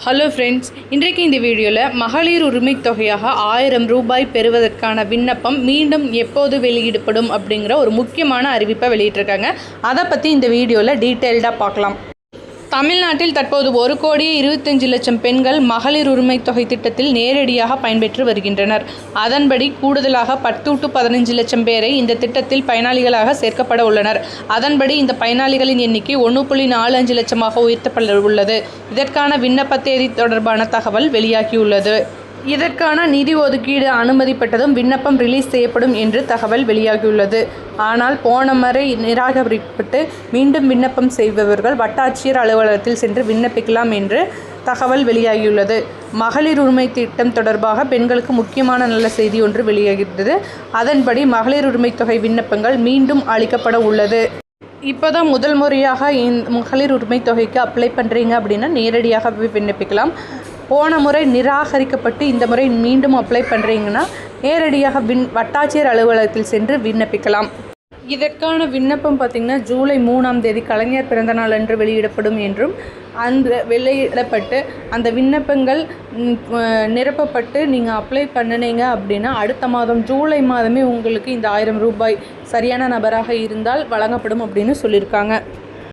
Hello friends, இன்றைக்கு இந்த வீடியோவில் மகளிர் உரிமை தொகையாக 1000 ரூபாய் பெறுவதற்கான விண்ணப்பம் மீண்டும் எப்போது வெளியிடப்படும் அப்படிங்கிற ஒரு முக்கியமான அறிவிப்பை வெளியிட்டிருக்காங்க. அதை பற்றி இந்த வீடியோவில் டீட்டெயில்டாக பார்க்கலாம். தமிழ்நாட்டில் தற்போது 1,25,00,000 பெண்கள் மகளிர் உரிமை தொகை திட்டத்தில் நேரடியாக பயன்பெற்று வருகின்றனர். அதன்படி கூடுதலாக 10 to 15 லட்சம் பேரை இந்த திட்டத்தில் பயனாளிகளாக சேர்க்கப்பட உள்ளனர். அதன்படி இந்த பயனாளிகளின் எண்ணிக்கை 1.45 லட்சமாக உயர்த்தப்பட உள்ளது. இதற்கான விண்ணப்ப தேதி தொடர்பான தகவல் வெளியாகியுள்ளது. இதற்கான நிதி ஒதுக்கீடு அனுமதிப்பட்டதும் விண்ணப்பம் ரிலீஸ் செய்யப்படும் என்று தகவல் வெளியாகியுள்ளது. ஆனால் போன முறை நிராகரிக்கப்பட்டு மீண்டும் விண்ணப்பம் செய்பவர்கள் வட்டாட்சியர் அலுவலகத்தில் சென்று விண்ணப்பிக்கலாம் என்று தகவல் வெளியாகியுள்ளது. மகளிர் உரிமை திட்டம் தொடர்பாக பெண்களுக்கு முக்கியமான நல்ல செய்தி ஒன்று வெளியாகிறது. அதன்படி மகளிர் உரிமை தொகை விண்ணப்பங்கள் மீண்டும் அளிக்கப்பட உள்ளது. இப்போ தான் முதல் முறையாக மகளிர் உரிமை தொகைக்கு அப்ளை பண்ணுறீங்க அப்படின்னா நேரடியாக போய் விண்ணப்பிக்கலாம். போன முறை நிராகரிக்கப்பட்டு இந்த முறை மீண்டும் அப்ளை பண்ணுறீங்கன்னா நேரடியாக வட்டாட்சியர் அலுவலகத்தில் சென்று விண்ணப்பிக்கலாம். இதற்கான விண்ணப்பம் பார்த்திங்கன்னா ஜூலை 3ஆம் தேதி கலைஞர் பிறந்தநாள் அன்று வெளியிடப்படும் என்றும் வெளியிடப்பட்டு அந்த விண்ணப்பங்கள் நிரப்பப்பட்டு நீங்கள் அப்ளை பண்ணினீங்க அப்படின்னா அடுத்த மாதம் ஜூலை மாதமே உங்களுக்கு இந்த 1000 ரூபாய் சரியான நபராக இருந்தால் வழங்கப்படும் அப்படின்னு சொல்லியிருக்காங்க.